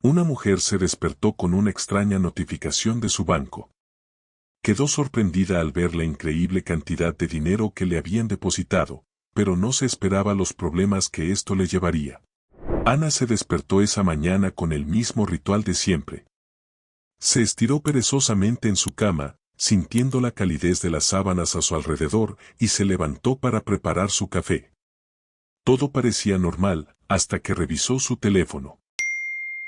Una mujer se despertó con una extraña notificación de su banco. Quedó sorprendida al ver la increíble cantidad de dinero que le habían depositado, pero no se esperaba los problemas que esto le llevaría. Ana se despertó esa mañana con el mismo ritual de siempre. Se estiró perezosamente en su cama, sintiendo la calidez de las sábanas a su alrededor, y se levantó para preparar su café. Todo parecía normal, hasta que revisó su teléfono.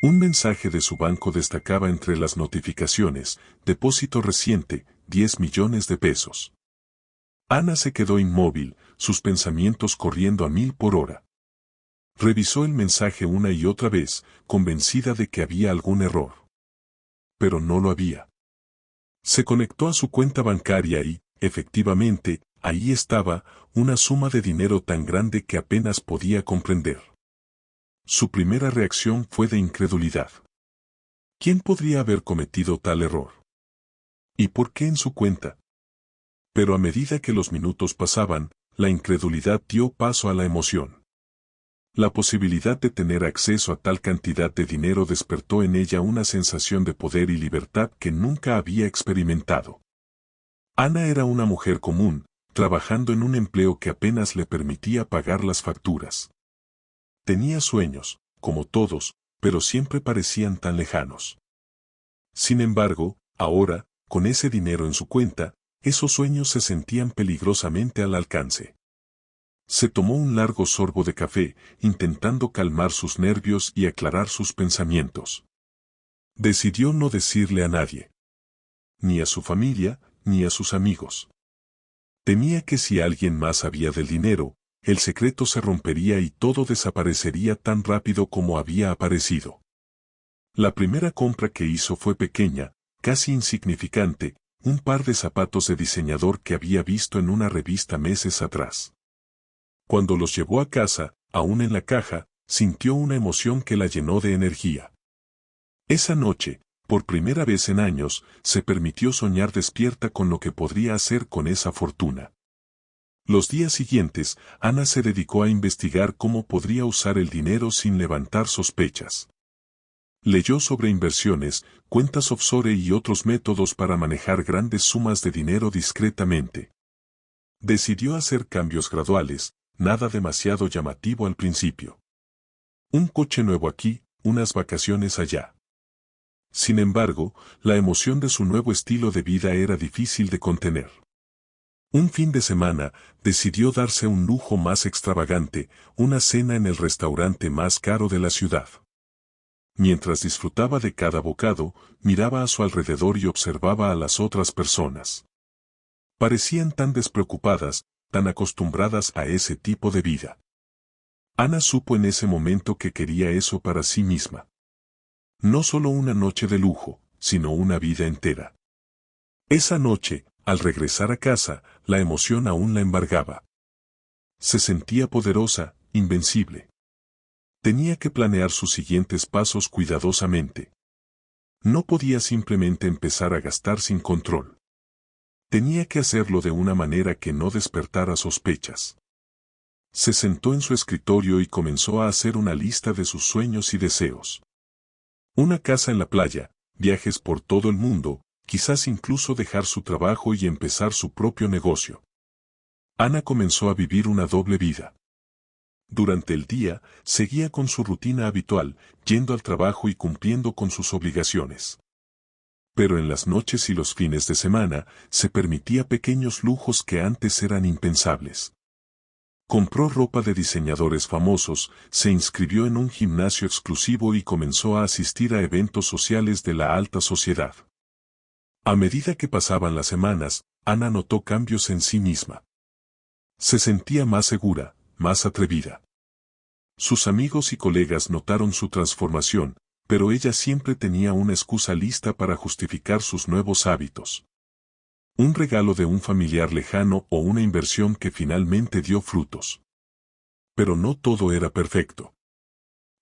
Un mensaje de su banco destacaba entre las notificaciones: depósito reciente, 10 millones de pesos. Ana se quedó inmóvil, sus pensamientos corriendo a 1000 por hora. Revisó el mensaje una y otra vez, convencida de que había algún error. Pero no lo había. Se conectó a su cuenta bancaria y, efectivamente, ahí estaba, una suma de dinero tan grande que apenas podía comprender. Su primera reacción fue de incredulidad. ¿Quién podría haber cometido tal error? ¿Y por qué en su cuenta? Pero a medida que los minutos pasaban, la incredulidad dio paso a la emoción. La posibilidad de tener acceso a tal cantidad de dinero despertó en ella una sensación de poder y libertad que nunca había experimentado. Ana era una mujer común, trabajando en un empleo que apenas le permitía pagar las facturas. Tenía sueños, como todos, pero siempre parecían tan lejanos. Sin embargo, ahora, con ese dinero en su cuenta, esos sueños se sentían peligrosamente al alcance. Se tomó un largo sorbo de café, intentando calmar sus nervios y aclarar sus pensamientos. Decidió no decirle a nadie. Ni a su familia, ni a sus amigos. Temía que si alguien más sabía del dinero, el secreto se rompería y todo desaparecería tan rápido como había aparecido. La primera compra que hizo fue pequeña, casi insignificante, un par de zapatos de diseñador que había visto en una revista meses atrás. Cuando los llevó a casa, aún en la caja, sintió una emoción que la llenó de energía. Esa noche, por primera vez en años, se permitió soñar despierta con lo que podría hacer con esa fortuna. Los días siguientes, Ana se dedicó a investigar cómo podría usar el dinero sin levantar sospechas. Leyó sobre inversiones, cuentas offshore y otros métodos para manejar grandes sumas de dinero discretamente. Decidió hacer cambios graduales, nada demasiado llamativo al principio. Un coche nuevo aquí, unas vacaciones allá. Sin embargo, la emoción de su nuevo estilo de vida era difícil de contener. Un fin de semana, decidió darse un lujo más extravagante, una cena en el restaurante más caro de la ciudad. Mientras disfrutaba de cada bocado, miraba a su alrededor y observaba a las otras personas. Parecían tan despreocupadas, tan acostumbradas a ese tipo de vida. Ana supo en ese momento que quería eso para sí misma. No solo una noche de lujo, sino una vida entera. Esa noche, al regresar a casa, la emoción aún la embargaba. Se sentía poderosa, invencible. Tenía que planear sus siguientes pasos cuidadosamente. No podía simplemente empezar a gastar sin control. Tenía que hacerlo de una manera que no despertara sospechas. Se sentó en su escritorio y comenzó a hacer una lista de sus sueños y deseos. Una casa en la playa, viajes por todo el mundo, quizás incluso dejar su trabajo y empezar su propio negocio. Ana comenzó a vivir una doble vida. Durante el día, seguía con su rutina habitual, yendo al trabajo y cumpliendo con sus obligaciones. Pero en las noches y los fines de semana, se permitía pequeños lujos que antes eran impensables. Compró ropa de diseñadores famosos, se inscribió en un gimnasio exclusivo y comenzó a asistir a eventos sociales de la alta sociedad. A medida que pasaban las semanas, Ana notó cambios en sí misma. Se sentía más segura, más atrevida. Sus amigos y colegas notaron su transformación, pero ella siempre tenía una excusa lista para justificar sus nuevos hábitos. Un regalo de un familiar lejano o una inversión que finalmente dio frutos. Pero no todo era perfecto.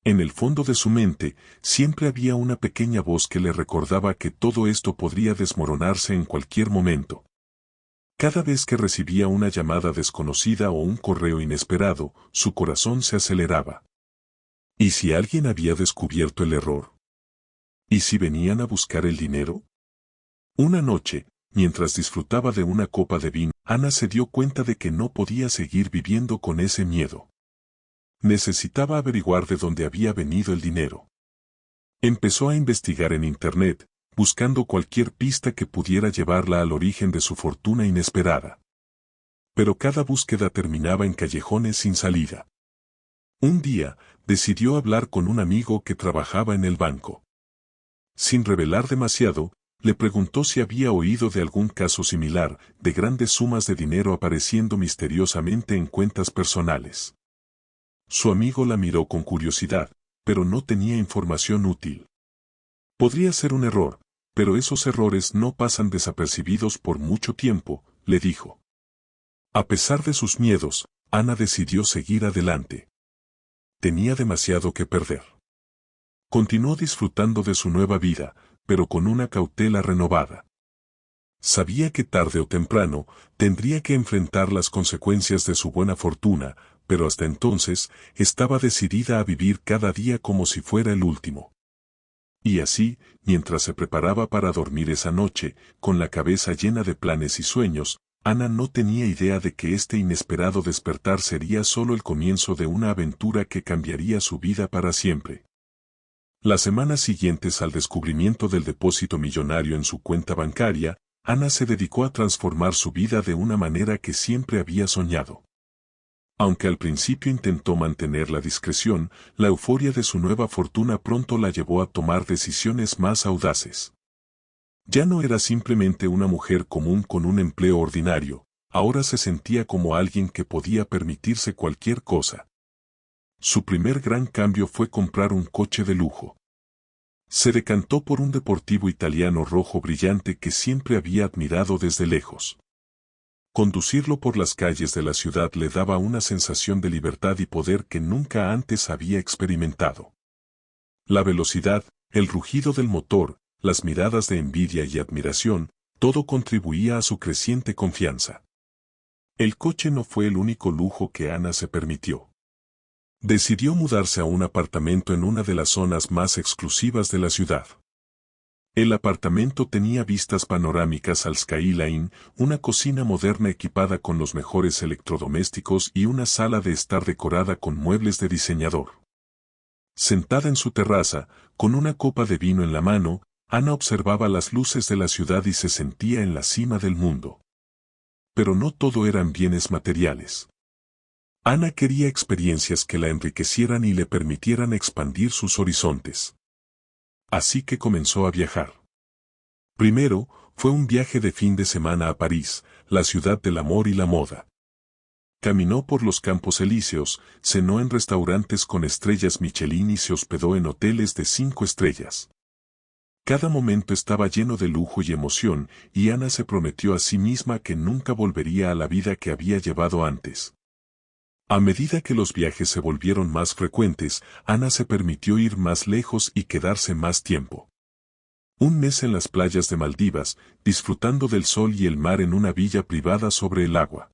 En el fondo de su mente, siempre había una pequeña voz que le recordaba que todo esto podría desmoronarse en cualquier momento. Cada vez que recibía una llamada desconocida o un correo inesperado, su corazón se aceleraba. ¿Y si alguien había descubierto el error? ¿Y si venían a buscar el dinero? Una noche, mientras disfrutaba de una copa de vino, Ana se dio cuenta de que no podía seguir viviendo con ese miedo. Necesitaba averiguar de dónde había venido el dinero. Empezó a investigar en Internet, buscando cualquier pista que pudiera llevarla al origen de su fortuna inesperada. Pero cada búsqueda terminaba en callejones sin salida. Un día, decidió hablar con un amigo que trabajaba en el banco. Sin revelar demasiado, le preguntó si había oído de algún caso similar, de grandes sumas de dinero apareciendo misteriosamente en cuentas personales. Su amigo la miró con curiosidad, pero no tenía información útil. Podría ser un error, pero esos errores no pasan desapercibidos por mucho tiempo, le dijo. A pesar de sus miedos, Ana decidió seguir adelante. Tenía demasiado que perder. Continuó disfrutando de su nueva vida, pero con una cautela renovada. Sabía que tarde o temprano tendría que enfrentar las consecuencias de su buena fortuna, pero hasta entonces estaba decidida a vivir cada día como si fuera el último. Y así, mientras se preparaba para dormir esa noche, con la cabeza llena de planes y sueños, Ana no tenía idea de que este inesperado despertar sería solo el comienzo de una aventura que cambiaría su vida para siempre. Las semanas siguientes al descubrimiento del depósito millonario en su cuenta bancaria, Ana se dedicó a transformar su vida de una manera que siempre había soñado. Aunque al principio intentó mantener la discreción, la euforia de su nueva fortuna pronto la llevó a tomar decisiones más audaces. Ya no era simplemente una mujer común con un empleo ordinario, ahora se sentía como alguien que podía permitirse cualquier cosa. Su primer gran cambio fue comprar un coche de lujo. Se decantó por un deportivo italiano rojo brillante que siempre había admirado desde lejos. Conducirlo por las calles de la ciudad le daba una sensación de libertad y poder que nunca antes había experimentado. La velocidad, el rugido del motor, las miradas de envidia y admiración, todo contribuía a su creciente confianza. El coche no fue el único lujo que Ana se permitió. Decidió mudarse a un apartamento en una de las zonas más exclusivas de la ciudad. El apartamento tenía vistas panorámicas al skyline, una cocina moderna equipada con los mejores electrodomésticos y una sala de estar decorada con muebles de diseñador. Sentada en su terraza, con una copa de vino en la mano, Ana observaba las luces de la ciudad y se sentía en la cima del mundo. Pero no todo eran bienes materiales. Ana quería experiencias que la enriquecieran y le permitieran expandir sus horizontes. Así que comenzó a viajar. Primero, fue un viaje de fin de semana a París, la ciudad del amor y la moda. Caminó por los Campos Elíseos, cenó en restaurantes con estrellas Michelin y se hospedó en hoteles de 5 estrellas. Cada momento estaba lleno de lujo y emoción, y Ana se prometió a sí misma que nunca volvería a la vida que había llevado antes. A medida que los viajes se volvieron más frecuentes, Ana se permitió ir más lejos y quedarse más tiempo. Un mes en las playas de Maldivas, disfrutando del sol y el mar en una villa privada sobre el agua.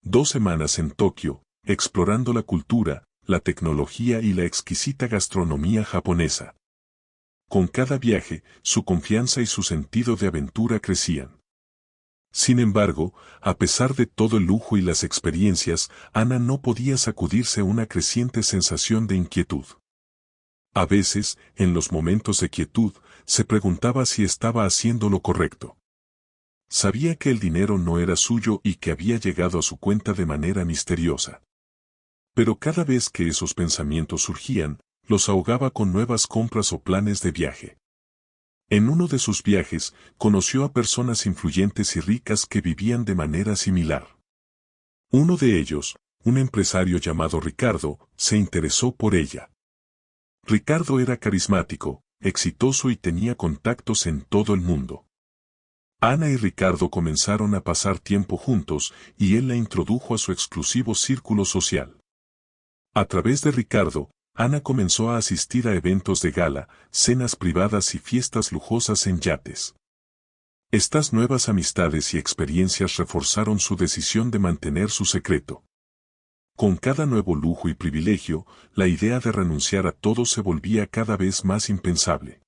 2 semanas en Tokio, explorando la cultura, la tecnología y la exquisita gastronomía japonesa. Con cada viaje, su confianza y su sentido de aventura crecían. Sin embargo, a pesar de todo el lujo y las experiencias, Ana no podía sacudirse una creciente sensación de inquietud. A veces, en los momentos de quietud, se preguntaba si estaba haciendo lo correcto. Sabía que el dinero no era suyo y que había llegado a su cuenta de manera misteriosa. Pero cada vez que esos pensamientos surgían, los ahogaba con nuevas compras o planes de viaje. En uno de sus viajes, conoció a personas influyentes y ricas que vivían de manera similar. Uno de ellos, un empresario llamado Ricardo, se interesó por ella. Ricardo era carismático, exitoso y tenía contactos en todo el mundo. Ana y Ricardo comenzaron a pasar tiempo juntos y él la introdujo a su exclusivo círculo social. A través de Ricardo, Ana comenzó a asistir a eventos de gala, cenas privadas y fiestas lujosas en yates. Estas nuevas amistades y experiencias reforzaron su decisión de mantener su secreto. Con cada nuevo lujo y privilegio, la idea de renunciar a todo se volvía cada vez más impensable.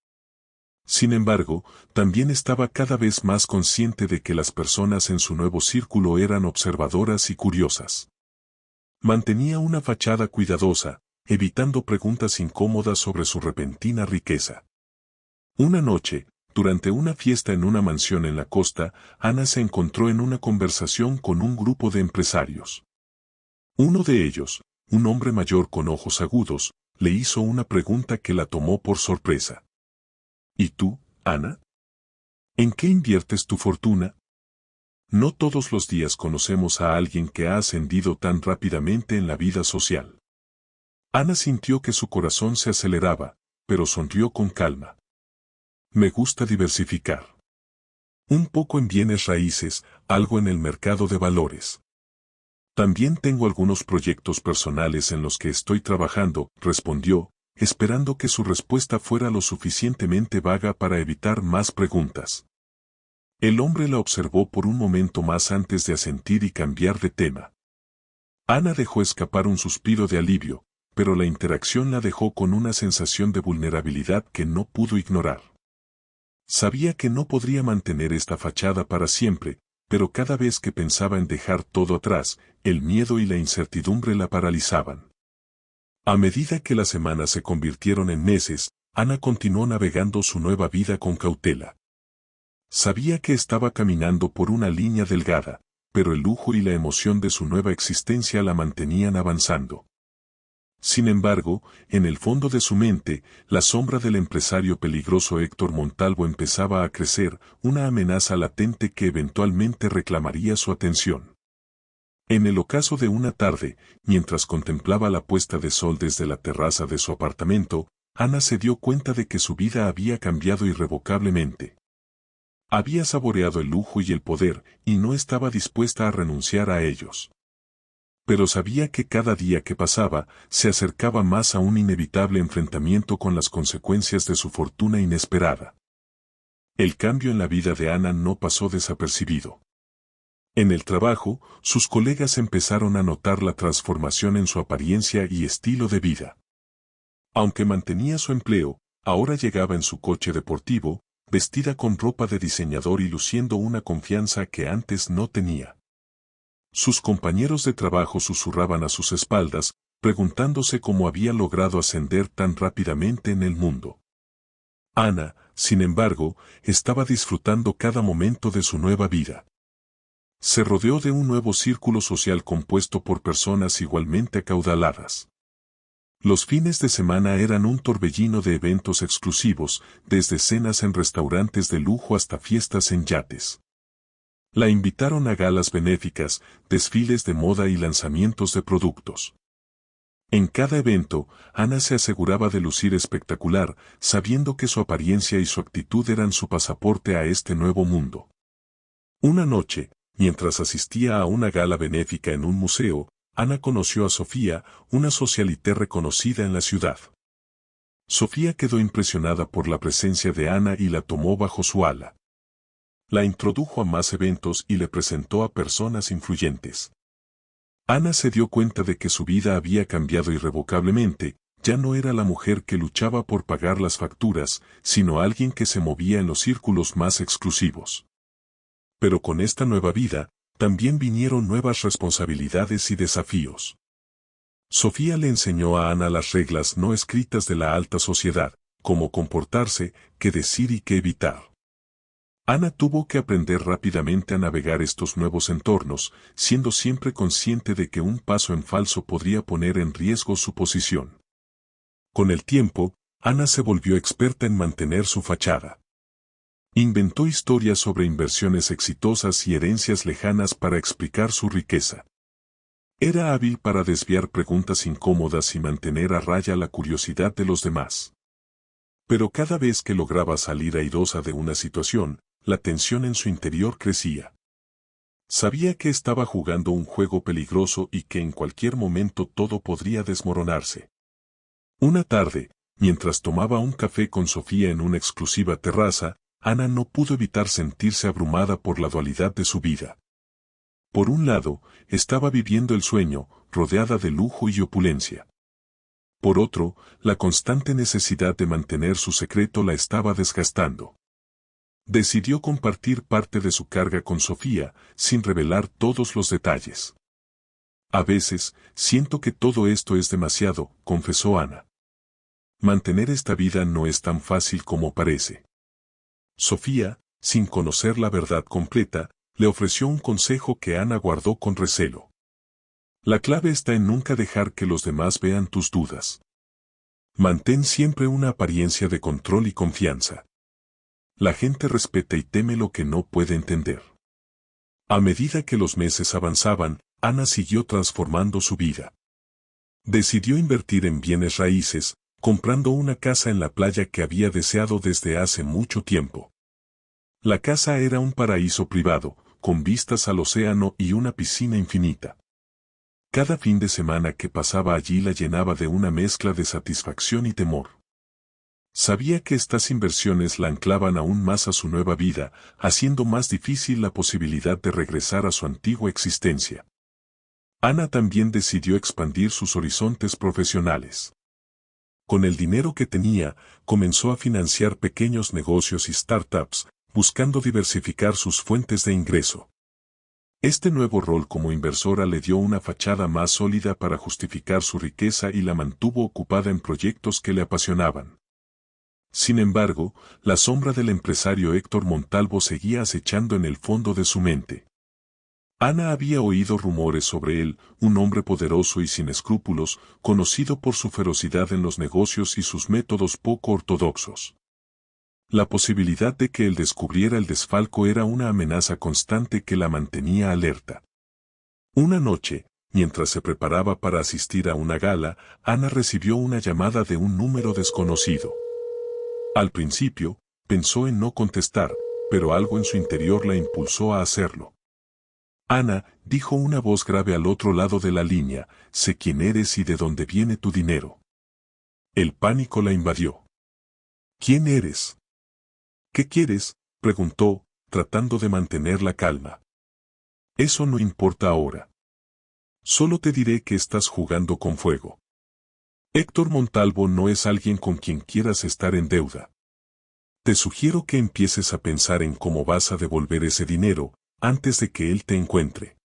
Sin embargo, también estaba cada vez más consciente de que las personas en su nuevo círculo eran observadoras y curiosas. Mantenía una fachada cuidadosa, evitando preguntas incómodas sobre su repentina riqueza. Una noche, durante una fiesta en una mansión en la costa, Ana se encontró en una conversación con un grupo de empresarios. Uno de ellos, un hombre mayor con ojos agudos, le hizo una pregunta que la tomó por sorpresa. ¿Y tú, Ana? ¿En qué inviertes tu fortuna? No todos los días conocemos a alguien que ha ascendido tan rápidamente en la vida social. Ana sintió que su corazón se aceleraba, pero sonrió con calma. Me gusta diversificar. Un poco en bienes raíces, algo en el mercado de valores. También tengo algunos proyectos personales en los que estoy trabajando, respondió, esperando que su respuesta fuera lo suficientemente vaga para evitar más preguntas. El hombre la observó por un momento más antes de asentir y cambiar de tema. Ana dejó escapar un suspiro de alivio, pero la interacción la dejó con una sensación de vulnerabilidad que no pudo ignorar. Sabía que no podría mantener esta fachada para siempre, pero cada vez que pensaba en dejar todo atrás, el miedo y la incertidumbre la paralizaban. A medida que las semanas se convirtieron en meses, Ana continuó navegando su nueva vida con cautela. Sabía que estaba caminando por una línea delgada, pero el lujo y la emoción de su nueva existencia la mantenían avanzando. Sin embargo, en el fondo de su mente, la sombra del empresario peligroso Héctor Montalvo empezaba a crecer, una amenaza latente que eventualmente reclamaría su atención. En el ocaso de una tarde, mientras contemplaba la puesta de sol desde la terraza de su apartamento, Ana se dio cuenta de que su vida había cambiado irrevocablemente. Había saboreado el lujo y el poder, y no estaba dispuesta a renunciar a ellos. Pero sabía que cada día que pasaba, se acercaba más a un inevitable enfrentamiento con las consecuencias de su fortuna inesperada. El cambio en la vida de Ana no pasó desapercibido. En el trabajo, sus colegas empezaron a notar la transformación en su apariencia y estilo de vida. Aunque mantenía su empleo, ahora llegaba en su coche deportivo, vestida con ropa de diseñador y luciendo una confianza que antes no tenía. Sus compañeros de trabajo susurraban a sus espaldas, preguntándose cómo había logrado ascender tan rápidamente en el mundo. Ana, sin embargo, estaba disfrutando cada momento de su nueva vida. Se rodeó de un nuevo círculo social compuesto por personas igualmente acaudaladas. Los fines de semana eran un torbellino de eventos exclusivos, desde cenas en restaurantes de lujo hasta fiestas en yates. La invitaron a galas benéficas, desfiles de moda y lanzamientos de productos. En cada evento, Ana se aseguraba de lucir espectacular, sabiendo que su apariencia y su actitud eran su pasaporte a este nuevo mundo. Una noche, mientras asistía a una gala benéfica en un museo, Ana conoció a Sofía, una socialité reconocida en la ciudad. Sofía quedó impresionada por la presencia de Ana y la tomó bajo su ala. La introdujo a más eventos y le presentó a personas influyentes. Ana se dio cuenta de que su vida había cambiado irrevocablemente, ya no era la mujer que luchaba por pagar las facturas, sino alguien que se movía en los círculos más exclusivos. Pero con esta nueva vida, también vinieron nuevas responsabilidades y desafíos. Sofía le enseñó a Ana las reglas no escritas de la alta sociedad, cómo comportarse, qué decir y qué evitar. Ana tuvo que aprender rápidamente a navegar estos nuevos entornos, siendo siempre consciente de que un paso en falso podría poner en riesgo su posición. Con el tiempo, Ana se volvió experta en mantener su fachada. Inventó historias sobre inversiones exitosas y herencias lejanas para explicar su riqueza. Era hábil para desviar preguntas incómodas y mantener a raya la curiosidad de los demás. Pero cada vez que lograba salir airosa de una situación, la tensión en su interior crecía. Sabía que estaba jugando un juego peligroso y que en cualquier momento todo podría desmoronarse. Una tarde, mientras tomaba un café con Sofía en una exclusiva terraza, Ana no pudo evitar sentirse abrumada por la dualidad de su vida. Por un lado, estaba viviendo el sueño, rodeada de lujo y opulencia. Por otro, la constante necesidad de mantener su secreto la estaba desgastando. Decidió compartir parte de su carga con Sofía, sin revelar todos los detalles. A veces, siento que todo esto es demasiado, confesó Ana. Mantener esta vida no es tan fácil como parece. Sofía, sin conocer la verdad completa, le ofreció un consejo que Ana guardó con recelo. La clave está en nunca dejar que los demás vean tus dudas. Mantén siempre una apariencia de control y confianza. La gente respeta y teme lo que no puede entender. A medida que los meses avanzaban, Ana siguió transformando su vida. Decidió invertir en bienes raíces, comprando una casa en la playa que había deseado desde hace mucho tiempo. La casa era un paraíso privado, con vistas al océano y una piscina infinita. Cada fin de semana que pasaba allí la llenaba de una mezcla de satisfacción y temor. Sabía que estas inversiones la anclaban aún más a su nueva vida, haciendo más difícil la posibilidad de regresar a su antigua existencia. Ana también decidió expandir sus horizontes profesionales. Con el dinero que tenía, comenzó a financiar pequeños negocios y startups, buscando diversificar sus fuentes de ingreso. Este nuevo rol como inversora le dio una fachada más sólida para justificar su riqueza y la mantuvo ocupada en proyectos que le apasionaban. Sin embargo, la sombra del empresario Héctor Montalvo seguía acechando en el fondo de su mente. Ana había oído rumores sobre él, un hombre poderoso y sin escrúpulos, conocido por su ferocidad en los negocios y sus métodos poco ortodoxos. La posibilidad de que él descubriera el desfalco era una amenaza constante que la mantenía alerta. Una noche, mientras se preparaba para asistir a una gala, Ana recibió una llamada de un número desconocido. Al principio, pensó en no contestar, pero algo en su interior la impulsó a hacerlo. Ana, dijo una voz grave al otro lado de la línea, sé quién eres y de dónde viene tu dinero. El pánico la invadió. ¿Quién eres? ¿Qué quieres?, preguntó, tratando de mantener la calma. Eso no importa ahora. Solo te diré que estás jugando con fuego. Héctor Montalvo no es alguien con quien quieras estar en deuda. Te sugiero que empieces a pensar en cómo vas a devolver ese dinero, antes de que él te encuentre.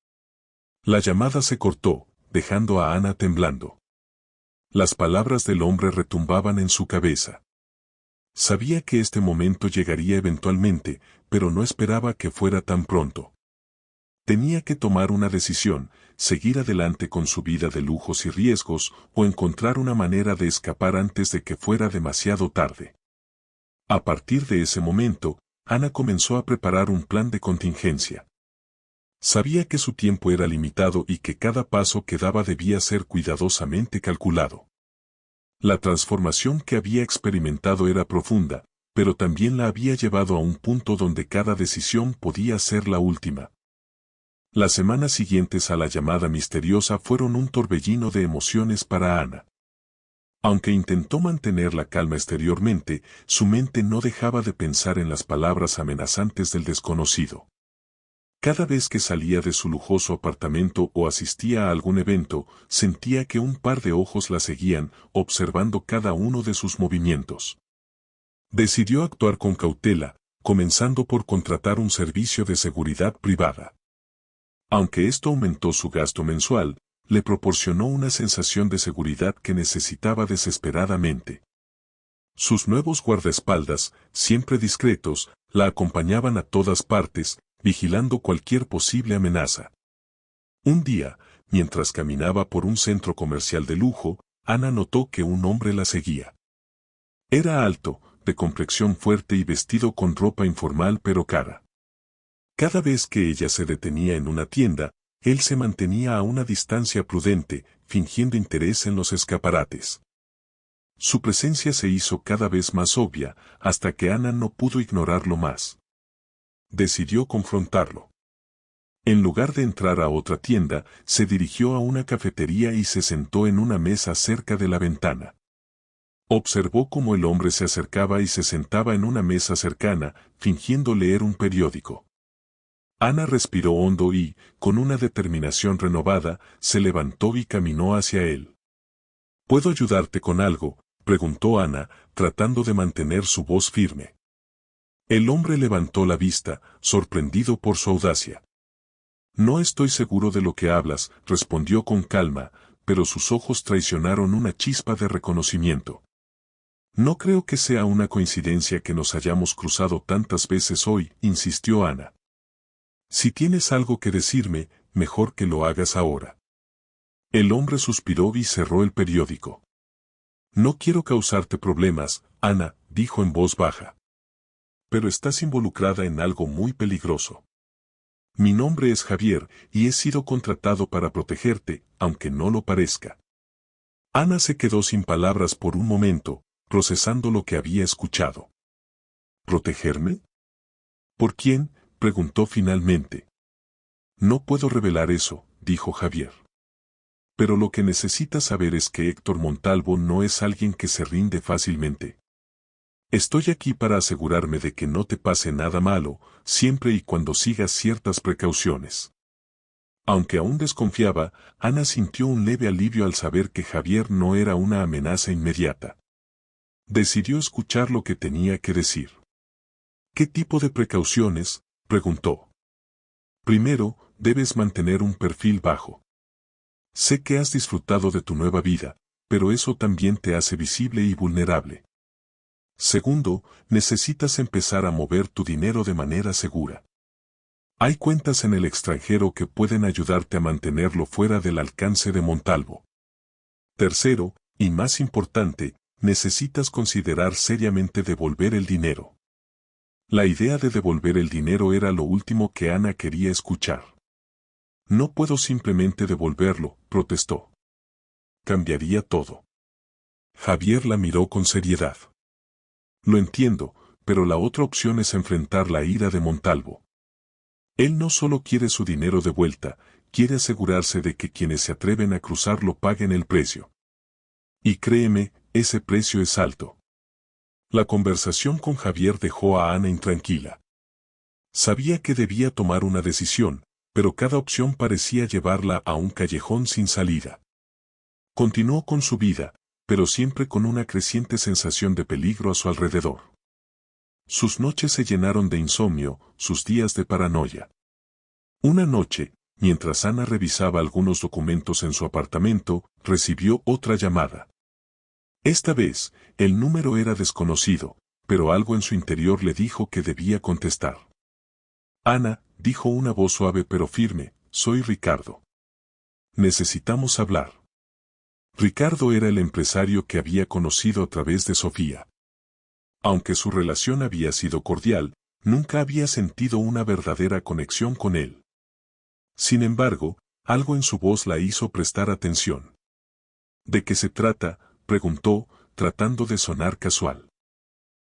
La llamada se cortó, dejando a Ana temblando. Las palabras del hombre retumbaban en su cabeza. Sabía que este momento llegaría eventualmente, pero no esperaba que fuera tan pronto. Tenía que tomar una decisión, seguir adelante con su vida de lujos y riesgos, o encontrar una manera de escapar antes de que fuera demasiado tarde. A partir de ese momento, Ana comenzó a preparar un plan de contingencia. Sabía que su tiempo era limitado y que cada paso que daba debía ser cuidadosamente calculado. La transformación que había experimentado era profunda, pero también la había llevado a un punto donde cada decisión podía ser la última. Las semanas siguientes a la llamada misteriosa fueron un torbellino de emociones para Ana. Aunque intentó mantener la calma exteriormente, su mente no dejaba de pensar en las palabras amenazantes del desconocido. Cada vez que salía de su lujoso apartamento o asistía a algún evento, sentía que un par de ojos la seguían, observando cada uno de sus movimientos. Decidió actuar con cautela, comenzando por contratar un servicio de seguridad privada. Aunque esto aumentó su gasto mensual, le proporcionó una sensación de seguridad que necesitaba desesperadamente. Sus nuevos guardaespaldas, siempre discretos, la acompañaban a todas partes, vigilando cualquier posible amenaza. Un día, mientras caminaba por un centro comercial de lujo, Ana notó que un hombre la seguía. Era alto, de complexión fuerte y vestido con ropa informal pero cara. Cada vez que ella se detenía en una tienda, él se mantenía a una distancia prudente, fingiendo interés en los escaparates. Su presencia se hizo cada vez más obvia, hasta que Ana no pudo ignorarlo más. Decidió confrontarlo. En lugar de entrar a otra tienda, se dirigió a una cafetería y se sentó en una mesa cerca de la ventana. Observó cómo el hombre se acercaba y se sentaba en una mesa cercana, fingiendo leer un periódico. Ana respiró hondo y, con una determinación renovada, se levantó y caminó hacia él. ¿Puedo ayudarte con algo?, preguntó Ana, tratando de mantener su voz firme. El hombre levantó la vista, sorprendido por su audacia. No estoy seguro de lo que hablas, respondió con calma, pero sus ojos traicionaron una chispa de reconocimiento. No creo que sea una coincidencia que nos hayamos cruzado tantas veces hoy, insistió Ana. Si tienes algo que decirme, mejor que lo hagas ahora. El hombre suspiró y cerró el periódico. No quiero causarte problemas, Ana, dijo en voz baja. Pero estás involucrada en algo muy peligroso. Mi nombre es Javier, y he sido contratado para protegerte, aunque no lo parezca. Ana se quedó sin palabras por un momento, procesando lo que había escuchado. ¿Protegerme? ¿Por quién?, preguntó finalmente. No puedo revelar eso, dijo Javier. Pero lo que necesitas saber es que Héctor Montalvo no es alguien que se rinde fácilmente. Estoy aquí para asegurarme de que no te pase nada malo, siempre y cuando sigas ciertas precauciones. Aunque aún desconfiaba, Ana sintió un leve alivio al saber que Javier no era una amenaza inmediata. Decidió escuchar lo que tenía que decir. ¿Qué tipo de precauciones?, preguntó. Primero, debes mantener un perfil bajo. Sé que has disfrutado de tu nueva vida, pero eso también te hace visible y vulnerable. Segundo, necesitas empezar a mover tu dinero de manera segura. Hay cuentas en el extranjero que pueden ayudarte a mantenerlo fuera del alcance de Montalvo. Tercero, y más importante, necesitas considerar seriamente devolver el dinero. La idea de devolver el dinero era lo último que Ana quería escuchar. No puedo simplemente devolverlo, protestó. Cambiaría todo. Javier la miró con seriedad. Lo entiendo, pero la otra opción es enfrentar la ira de Montalvo. Él no solo quiere su dinero de vuelta, quiere asegurarse de que quienes se atreven a cruzarlo paguen el precio. Y créeme, ese precio es alto. La conversación con Javier dejó a Ana intranquila. Sabía que debía tomar una decisión, pero cada opción parecía llevarla a un callejón sin salida. Continuó con su vida, pero siempre con una creciente sensación de peligro a su alrededor. Sus noches se llenaron de insomnio, sus días de paranoia. Una noche, mientras Ana revisaba algunos documentos en su apartamento, recibió otra llamada. Esta vez, el número era desconocido, pero algo en su interior le dijo que debía contestar. Ana, dijo una voz suave pero firme, soy Ricardo. Necesitamos hablar. Ricardo era el empresario que había conocido a través de Sofía. Aunque su relación había sido cordial, nunca había sentido una verdadera conexión con él. Sin embargo, algo en su voz la hizo prestar atención. ¿De qué se trata?, preguntó, tratando de sonar casual.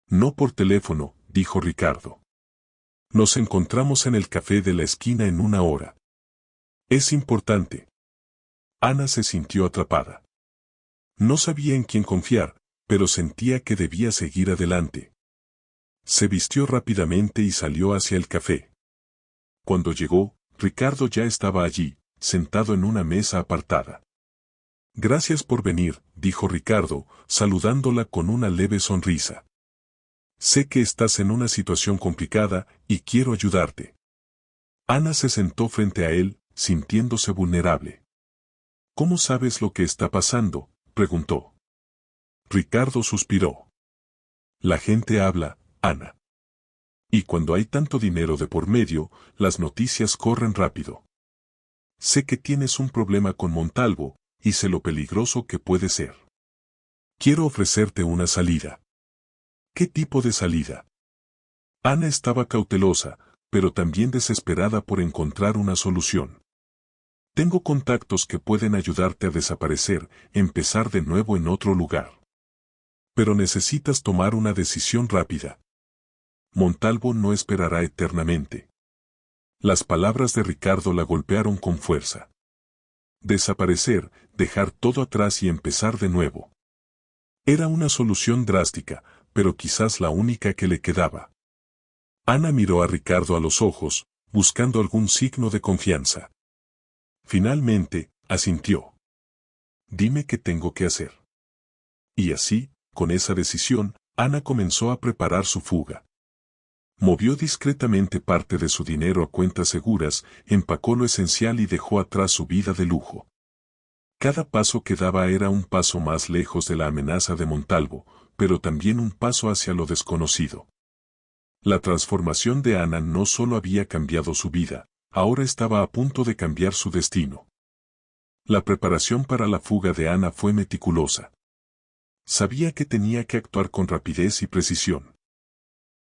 No por teléfono, dijo Ricardo. Nos encontramos en el café de la esquina en una hora. Es importante. Ana se sintió atrapada. No sabía en quién confiar, pero sentía que debía seguir adelante. Se vistió rápidamente y salió hacia el café. Cuando llegó, Ricardo ya estaba allí, sentado en una mesa apartada. Gracias por venir, dijo Ricardo, saludándola con una leve sonrisa. Sé que estás en una situación complicada y quiero ayudarte. Ana se sentó frente a él, sintiéndose vulnerable. ¿Cómo sabes lo que está pasando?, preguntó. Ricardo suspiró. La gente habla, Ana. Y cuando hay tanto dinero de por medio, las noticias corren rápido. Sé que tienes un problema con Montalvo, y sé lo peligroso que puede ser. Quiero ofrecerte una salida. ¿Qué tipo de salida? Ana estaba cautelosa, pero también desesperada por encontrar una solución. Tengo contactos que pueden ayudarte a desaparecer, empezar de nuevo en otro lugar. Pero necesitas tomar una decisión rápida. Montalvo no esperará eternamente. Las palabras de Ricardo la golpearon con fuerza. Desaparecer, dejar todo atrás y empezar de nuevo. Era una solución drástica, pero quizás la única que le quedaba. Ana miró a Ricardo a los ojos, buscando algún signo de confianza. Finalmente, asintió. Dime qué tengo que hacer. Y así, con esa decisión, Ana comenzó a preparar su fuga. Movió discretamente parte de su dinero a cuentas seguras, empacó lo esencial y dejó atrás su vida de lujo. Cada paso que daba era un paso más lejos de la amenaza de Montalvo, pero también un paso hacia lo desconocido. La transformación de Ana no solo había cambiado su vida, ahora estaba a punto de cambiar su destino. La preparación para la fuga de Ana fue meticulosa. Sabía que tenía que actuar con rapidez y precisión.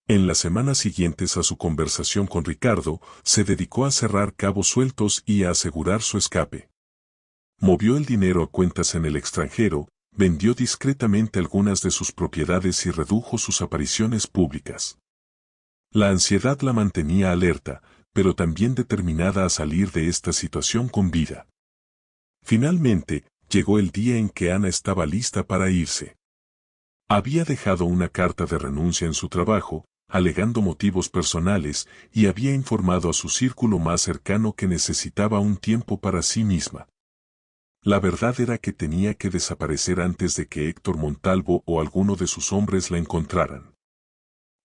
En las semanas siguientes a su conversación con Ricardo, se dedicó a cerrar cabos sueltos y a asegurar su escape. Movió el dinero a cuentas en el extranjero, vendió discretamente algunas de sus propiedades y redujo sus apariciones públicas. La ansiedad la mantenía alerta, pero también determinada a salir de esta situación con vida. Finalmente, llegó el día en que Ana estaba lista para irse. Había dejado una carta de renuncia en su trabajo, alegando motivos personales, y había informado a su círculo más cercano que necesitaba un tiempo para sí misma. La verdad era que tenía que desaparecer antes de que Héctor Montalvo o alguno de sus hombres la encontraran.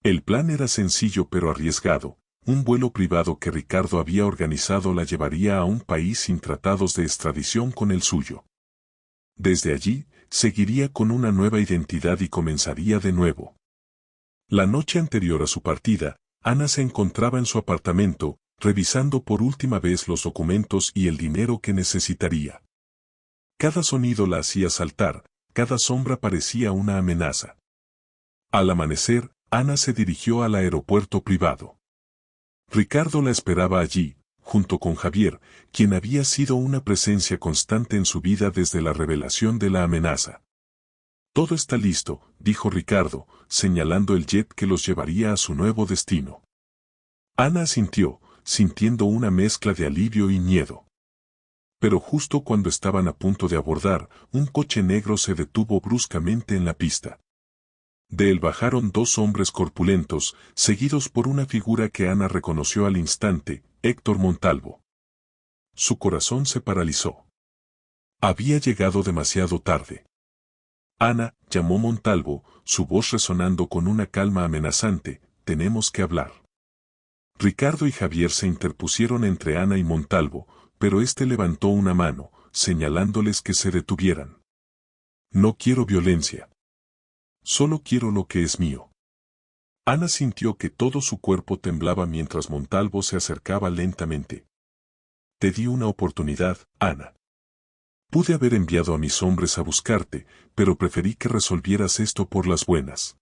El plan era sencillo pero arriesgado. Un vuelo privado que Ricardo había organizado la llevaría a un país sin tratados de extradición con el suyo. Desde allí, seguiría con una nueva identidad y comenzaría de nuevo. La noche anterior a su partida, Ana se encontraba en su apartamento, revisando por última vez los documentos y el dinero que necesitaría. Cada sonido la hacía saltar, cada sombra parecía una amenaza. Al amanecer, Ana se dirigió al aeropuerto privado. Ricardo la esperaba allí, junto con Javier, quien había sido una presencia constante en su vida desde la revelación de la amenaza. Todo está listo, dijo Ricardo, señalando el jet que los llevaría a su nuevo destino. Ana asintió, sintiendo una mezcla de alivio y miedo. Pero justo cuando estaban a punto de abordar, un coche negro se detuvo bruscamente en la pista. De él bajaron dos hombres corpulentos, seguidos por una figura que Ana reconoció al instante, Héctor Montalvo. Su corazón se paralizó. Había llegado demasiado tarde. Ana, llamó Montalvo, su voz resonando con una calma amenazante, tenemos que hablar. Ricardo y Javier se interpusieron entre Ana y Montalvo, pero éste levantó una mano, señalándoles que se detuvieran. No quiero violencia. Solo quiero lo que es mío. Ana sintió que todo su cuerpo temblaba mientras Montalvo se acercaba lentamente. Te di una oportunidad, Ana. Pude haber enviado a mis hombres a buscarte, pero preferí que resolvieras esto por las buenas.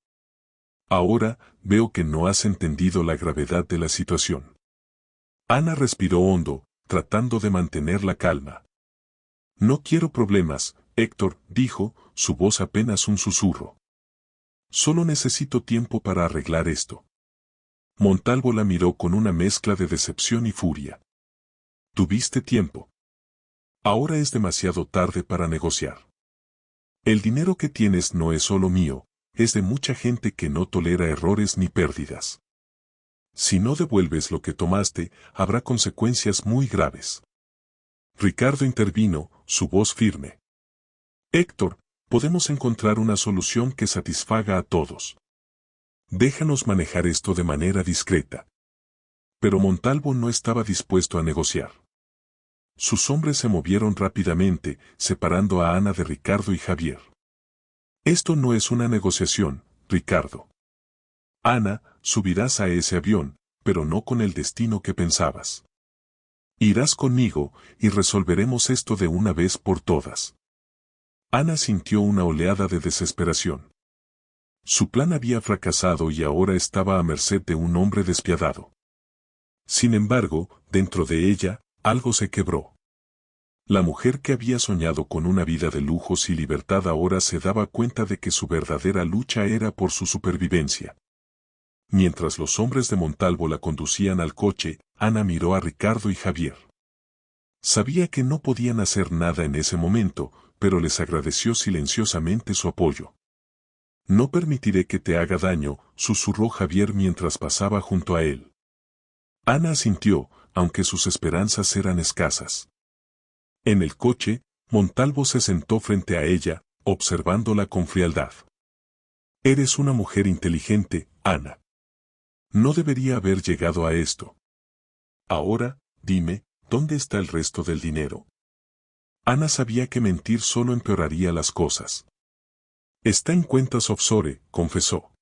Ahora, veo que no has entendido la gravedad de la situación. Ana respiró hondo, tratando de mantener la calma. No quiero problemas, Héctor, dijo, su voz apenas un susurro. Solo necesito tiempo para arreglar esto. Montalvo la miró con una mezcla de decepción y furia. Tuviste tiempo. Ahora es demasiado tarde para negociar. El dinero que tienes no es solo mío, es de mucha gente que no tolera errores ni pérdidas. Si no devuelves lo que tomaste, habrá consecuencias muy graves. Ricardo intervino, su voz firme. Héctor, podemos encontrar una solución que satisfaga a todos. Déjanos manejar esto de manera discreta. Pero Montalvo no estaba dispuesto a negociar. Sus hombres se movieron rápidamente, separando a Ana de Ricardo y Javier. Esto no es una negociación, Ricardo. Ana, subirás a ese avión, pero no con el destino que pensabas. Irás conmigo, y resolveremos esto de una vez por todas. Ana sintió una oleada de desesperación. Su plan había fracasado y ahora estaba a merced de un hombre despiadado. Sin embargo, dentro de ella, algo se quebró. La mujer que había soñado con una vida de lujos y libertad ahora se daba cuenta de que su verdadera lucha era por su supervivencia. Mientras los hombres de Montalvo la conducían al coche, Ana miró a Ricardo y Javier. Sabía que no podían hacer nada en ese momento, pero les agradeció silenciosamente su apoyo. No permitiré que te haga daño, susurró Javier mientras pasaba junto a él. Ana asintió, aunque sus esperanzas eran escasas. En el coche, Montalvo se sentó frente a ella, observándola con frialdad. Eres una mujer inteligente, Ana. No debería haber llegado a esto. Ahora, dime, ¿dónde está el resto del dinero? Ana sabía que mentir solo empeoraría las cosas. Está en cuentas offshore, confesó.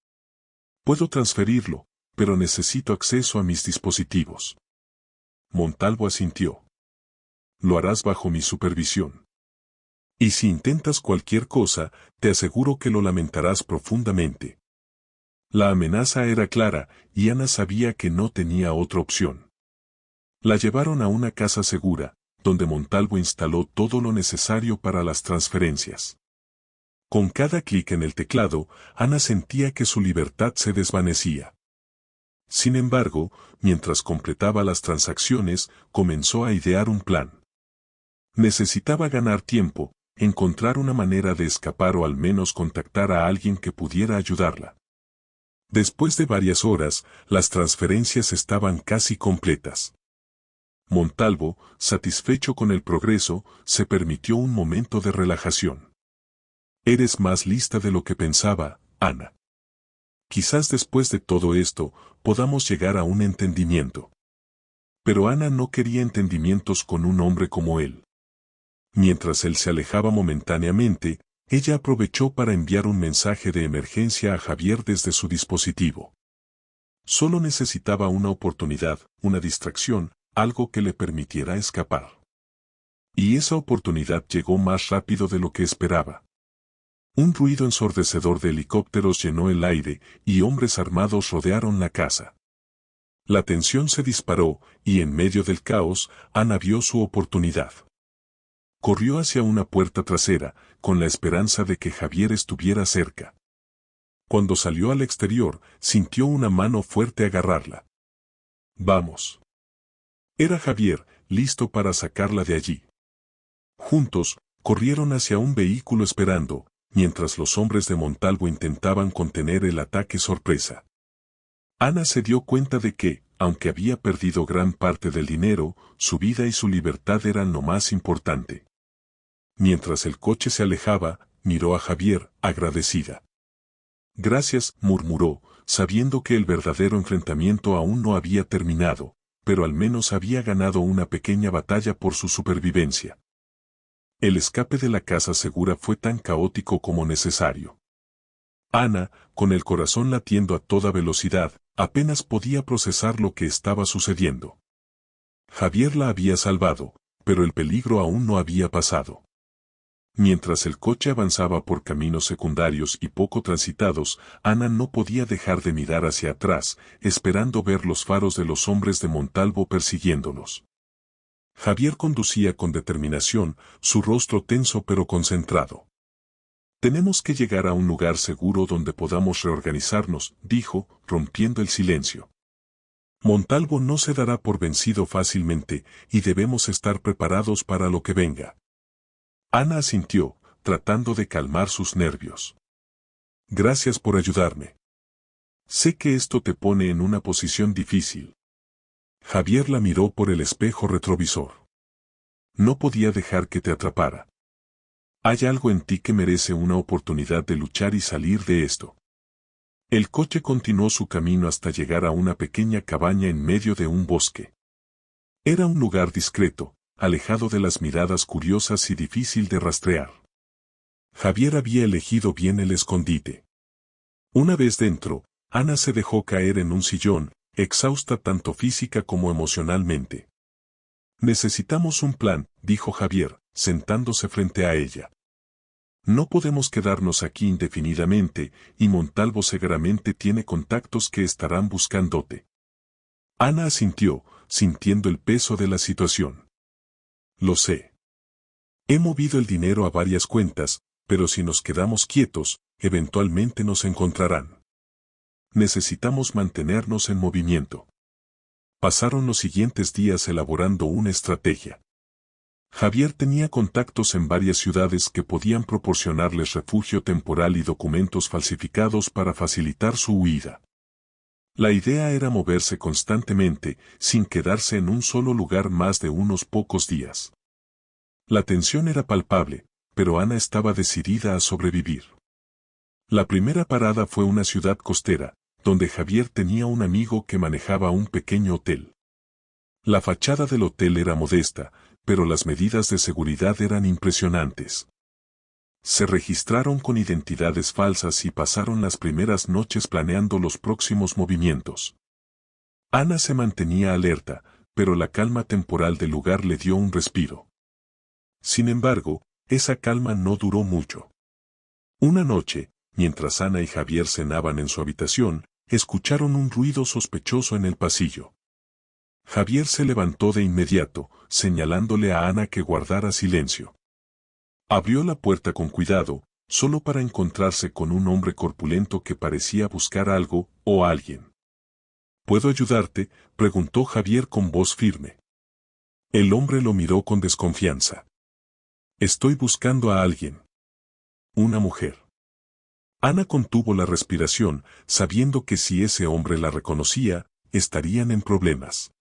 Puedo transferirlo, pero necesito acceso a mis dispositivos. Montalvo asintió. Lo harás bajo mi supervisión. Y si intentas cualquier cosa, te aseguro que lo lamentarás profundamente. La amenaza era clara, y Ana sabía que no tenía otra opción. La llevaron a una casa segura, donde Montalvo instaló todo lo necesario para las transferencias. Con cada clic en el teclado, Ana sentía que su libertad se desvanecía. Sin embargo, mientras completaba las transacciones, comenzó a idear un plan. Necesitaba ganar tiempo, encontrar una manera de escapar o al menos contactar a alguien que pudiera ayudarla. Después de varias horas, las transferencias estaban casi completas. Montalvo, satisfecho con el progreso, se permitió un momento de relajación. Eres más lista de lo que pensaba, Ana. Quizás después de todo esto, podamos llegar a un entendimiento. Pero Ana no quería entendimientos con un hombre como él. Mientras él se alejaba momentáneamente, ella aprovechó para enviar un mensaje de emergencia a Javier desde su dispositivo. Solo necesitaba una oportunidad, una distracción, algo que le permitiera escapar. Y esa oportunidad llegó más rápido de lo que esperaba. Un ruido ensordecedor de helicópteros llenó el aire, y hombres armados rodearon la casa. La tensión se disparó, y en medio del caos, Ana vio su oportunidad. Corrió hacia una puerta trasera, con la esperanza de que Javier estuviera cerca. Cuando salió al exterior, sintió una mano fuerte agarrarla. «Vamos». Era Javier, listo para sacarla de allí. Juntos, corrieron hacia un vehículo esperando, mientras los hombres de Montalvo intentaban contener el ataque sorpresa. Ana se dio cuenta de que, aunque había perdido gran parte del dinero, su vida y su libertad eran lo más importante. Mientras el coche se alejaba, miró a Javier, agradecida. «Gracias», murmuró, sabiendo que el verdadero enfrentamiento aún no había terminado, pero al menos había ganado una pequeña batalla por su supervivencia. El escape de la casa segura fue tan caótico como necesario. Ana, con el corazón latiendo a toda velocidad, apenas podía procesar lo que estaba sucediendo. Javier la había salvado, pero el peligro aún no había pasado. Mientras el coche avanzaba por caminos secundarios y poco transitados, Ana no podía dejar de mirar hacia atrás, esperando ver los faros de los hombres de Montalvo persiguiéndolos. Javier conducía con determinación, su rostro tenso pero concentrado. «Tenemos que llegar a un lugar seguro donde podamos reorganizarnos», dijo, rompiendo el silencio. «Montalvo no se dará por vencido fácilmente, y debemos estar preparados para lo que venga». Ana asintió, tratando de calmar sus nervios. «Gracias por ayudarme. Sé que esto te pone en una posición difícil». Javier la miró por el espejo retrovisor. «No podía dejar que te atrapara. Hay algo en ti que merece una oportunidad de luchar y salir de esto». El coche continuó su camino hasta llegar a una pequeña cabaña en medio de un bosque. Era un lugar discreto, alejado de las miradas curiosas y difícil de rastrear. Javier había elegido bien el escondite. Una vez dentro, Ana se dejó caer en un sillón, exhausta tanto física como emocionalmente. «Necesitamos un plan», dijo Javier, sentándose frente a ella. «No podemos quedarnos aquí indefinidamente, y Montalvo seguramente tiene contactos que estarán buscándote». Ana asintió, sintiendo el peso de la situación. «Lo sé. He movido el dinero a varias cuentas, pero si nos quedamos quietos, eventualmente nos encontrarán. Necesitamos mantenernos en movimiento». Pasaron los siguientes días elaborando una estrategia. Javier tenía contactos en varias ciudades que podían proporcionarles refugio temporal y documentos falsificados para facilitar su huida. La idea era moverse constantemente, sin quedarse en un solo lugar más de unos pocos días. La tensión era palpable, pero Ana estaba decidida a sobrevivir. La primera parada fue una ciudad costera, donde Javier tenía un amigo que manejaba un pequeño hotel. La fachada del hotel era modesta, pero las medidas de seguridad eran impresionantes. Se registraron con identidades falsas y pasaron las primeras noches planeando los próximos movimientos. Ana se mantenía alerta, pero la calma temporal del lugar le dio un respiro. Sin embargo, esa calma no duró mucho. Una noche, mientras Ana y Javier cenaban en su habitación, escucharon un ruido sospechoso en el pasillo. Javier se levantó de inmediato, señalándole a Ana que guardara silencio. Abrió la puerta con cuidado, solo para encontrarse con un hombre corpulento que parecía buscar algo o alguien. ¿Puedo ayudarte?, preguntó Javier con voz firme. El hombre lo miró con desconfianza. Estoy buscando a alguien. Una mujer. Ana contuvo la respiración, sabiendo que si ese hombre la reconocía, estarían en problemas.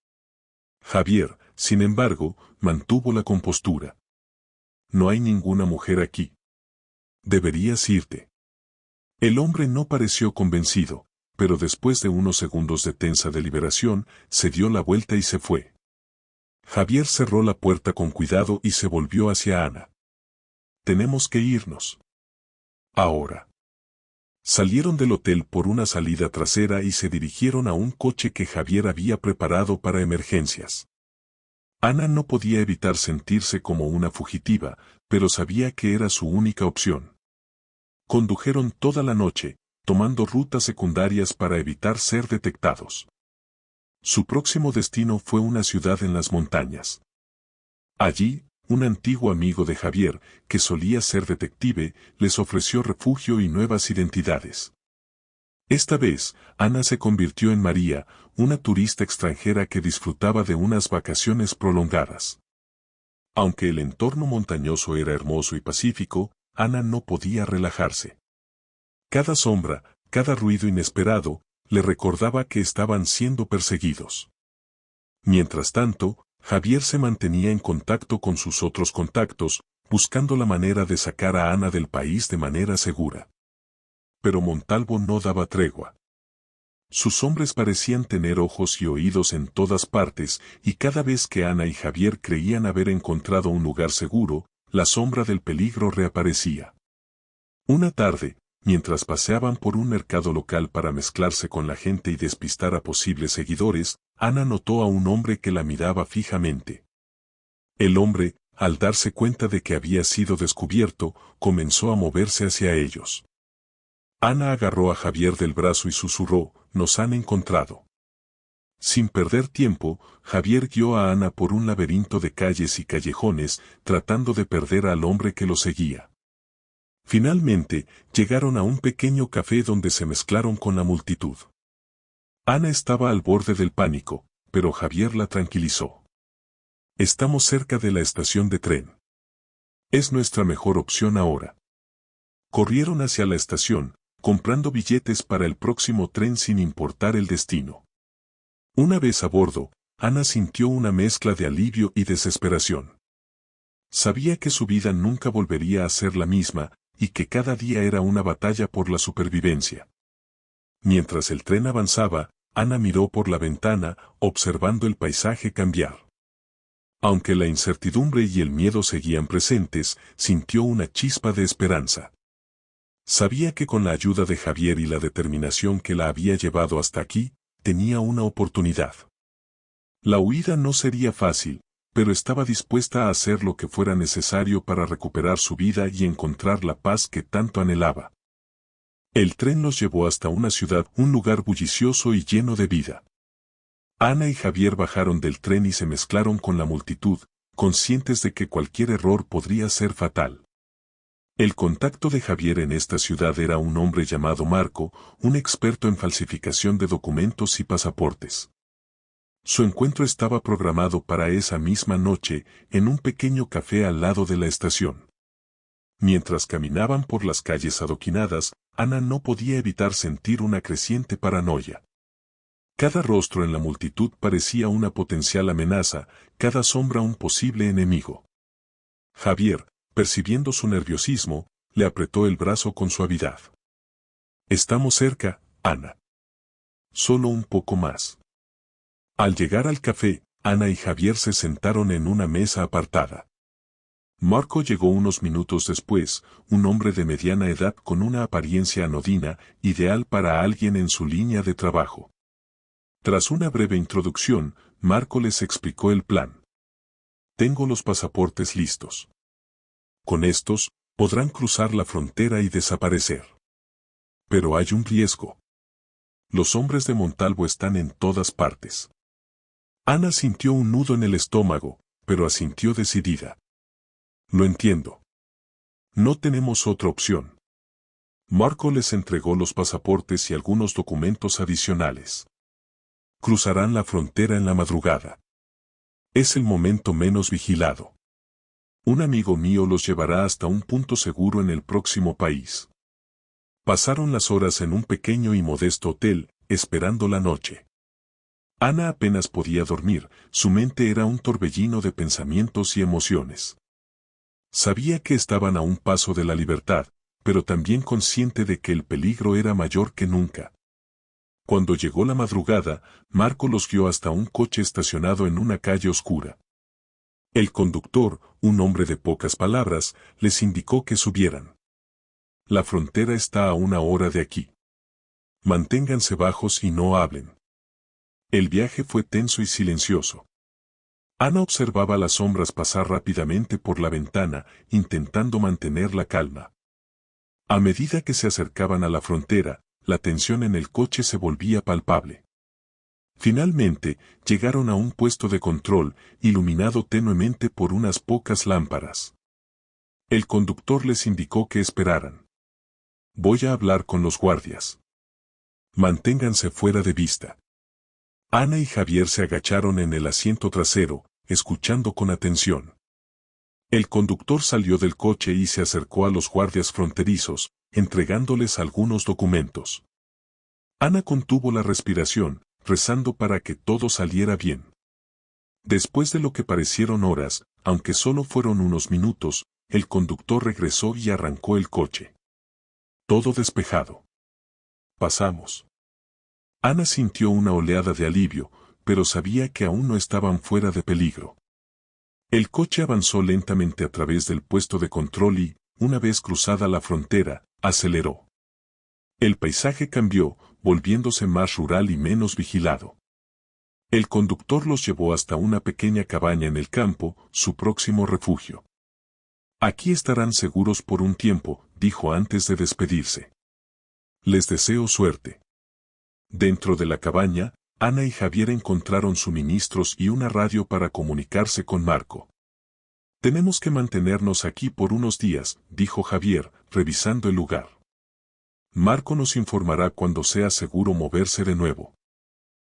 Javier, sin embargo, mantuvo la compostura. No hay ninguna mujer aquí. Deberías irte. El hombre no pareció convencido, pero después de unos segundos de tensa deliberación, se dio la vuelta y se fue. Javier cerró la puerta con cuidado y se volvió hacia Ana. Tenemos que irnos. Ahora. Salieron del hotel por una salida trasera y se dirigieron a un coche que Javier había preparado para emergencias. Ana no podía evitar sentirse como una fugitiva, pero sabía que era su única opción. Condujeron toda la noche, tomando rutas secundarias para evitar ser detectados. Su próximo destino fue una ciudad en las montañas. Allí, un antiguo amigo de Javier, que solía ser detective, les ofreció refugio y nuevas identidades. Esta vez, Ana se convirtió en María, una turista extranjera que disfrutaba de unas vacaciones prolongadas. Aunque el entorno montañoso era hermoso y pacífico, Ana no podía relajarse. Cada sombra, cada ruido inesperado, le recordaba que estaban siendo perseguidos. Mientras tanto, Javier se mantenía en contacto con sus otros contactos, buscando la manera de sacar a Ana del país de manera segura. Pero Montalvo no daba tregua. Sus hombres parecían tener ojos y oídos en todas partes, y cada vez que Ana y Javier creían haber encontrado un lugar seguro, la sombra del peligro reaparecía. Una tarde, mientras paseaban por un mercado local para mezclarse con la gente y despistar a posibles seguidores, Ana notó a un hombre que la miraba fijamente. El hombre, al darse cuenta de que había sido descubierto, comenzó a moverse hacia ellos. Ana agarró a Javier del brazo y susurró, «Nos han encontrado». Sin perder tiempo, Javier guió a Ana por un laberinto de calles y callejones, tratando de perder al hombre que lo seguía. Finalmente, llegaron a un pequeño café donde se mezclaron con la multitud. Ana estaba al borde del pánico, pero Javier la tranquilizó. Estamos cerca de la estación de tren. Es nuestra mejor opción ahora. Corrieron hacia la estación, comprando billetes para el próximo tren sin importar el destino. Una vez a bordo, Ana sintió una mezcla de alivio y desesperación. Sabía que su vida nunca volvería a ser la misma, y que cada día era una batalla por la supervivencia. Mientras el tren avanzaba, Ana miró por la ventana, observando el paisaje cambiar. Aunque la incertidumbre y el miedo seguían presentes, sintió una chispa de esperanza. Sabía que con la ayuda de Javier y la determinación que la había llevado hasta aquí, tenía una oportunidad. La huida no sería fácil, pero estaba dispuesta a hacer lo que fuera necesario para recuperar su vida y encontrar la paz que tanto anhelaba. El tren los llevó hasta una ciudad, un lugar bullicioso y lleno de vida. Ana y Javier bajaron del tren y se mezclaron con la multitud, conscientes de que cualquier error podría ser fatal. El contacto de Javier en esta ciudad era un hombre llamado Marco, un experto en falsificación de documentos y pasaportes. Su encuentro estaba programado para esa misma noche, en un pequeño café al lado de la estación. Mientras caminaban por las calles adoquinadas, Ana no podía evitar sentir una creciente paranoia. Cada rostro en la multitud parecía una potencial amenaza, cada sombra un posible enemigo. Javier, percibiendo su nerviosismo, le apretó el brazo con suavidad. Estamos cerca, Ana. Solo un poco más. Al llegar al café, Ana y Javier se sentaron en una mesa apartada. Marco llegó unos minutos después, un hombre de mediana edad con una apariencia anodina, ideal para alguien en su línea de trabajo. Tras una breve introducción, Marco les explicó el plan. Tengo los pasaportes listos. Con estos, podrán cruzar la frontera y desaparecer. Pero hay un riesgo. Los hombres de Montalvo están en todas partes. Ana sintió un nudo en el estómago, pero asintió decidida. Lo entiendo. No tenemos otra opción. Marco les entregó los pasaportes y algunos documentos adicionales. Cruzarán la frontera en la madrugada. Es el momento menos vigilado. Un amigo mío los llevará hasta un punto seguro en el próximo país. Pasaron las horas en un pequeño y modesto hotel, esperando la noche. Ana apenas podía dormir, su mente era un torbellino de pensamientos y emociones. Sabía que estaban a un paso de la libertad, pero también consciente de que el peligro era mayor que nunca. Cuando llegó la madrugada, Marco los guió hasta un coche estacionado en una calle oscura. El conductor, un hombre de pocas palabras, les indicó que subieran. La frontera está a 1 hora de aquí. Manténganse bajos y no hablen. El viaje fue tenso y silencioso. Ana observaba las sombras pasar rápidamente por la ventana, intentando mantener la calma. A medida que se acercaban a la frontera, la tensión en el coche se volvía palpable. Finalmente, llegaron a un puesto de control, iluminado tenuemente por unas pocas lámparas. El conductor les indicó que esperaran. Voy a hablar con los guardias. Manténganse fuera de vista. Ana y Javier se agacharon en el asiento trasero, escuchando con atención. El conductor salió del coche y se acercó a los guardias fronterizos, entregándoles algunos documentos. Ana contuvo la respiración, rezando para que todo saliera bien. Después de lo que parecieron horas, aunque solo fueron unos minutos, el conductor regresó y arrancó el coche. Todo despejado. Pasamos. Ana sintió una oleada de alivio, pero sabía que aún no estaban fuera de peligro. El coche avanzó lentamente a través del puesto de control y, una vez cruzada la frontera, aceleró. El paisaje cambió, volviéndose más rural y menos vigilado. El conductor los llevó hasta una pequeña cabaña en el campo, su próximo refugio. Aquí estarán seguros por un tiempo, dijo antes de despedirse. Les deseo suerte. Dentro de la cabaña, Ana y Javier encontraron suministros y una radio para comunicarse con Marco. Tenemos que mantenernos aquí por unos días, dijo Javier, revisando el lugar. Marco nos informará cuando sea seguro moverse de nuevo.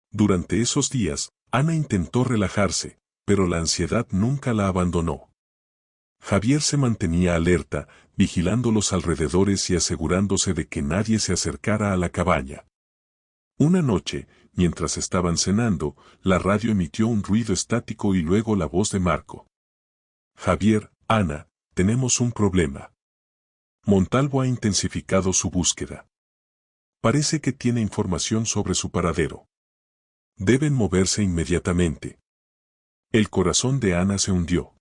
Durante esos días, Ana intentó relajarse, pero la ansiedad nunca la abandonó. Javier se mantenía alerta, vigilando los alrededores y asegurándose de que nadie se acercara a la cabaña. Una noche, mientras estaban cenando, la radio emitió un ruido estático y luego la voz de Marco. Javier, Ana, tenemos un problema. Montalvo ha intensificado su búsqueda. Parece que tiene información sobre su paradero. Deben moverse inmediatamente. El corazón de Ana se hundió.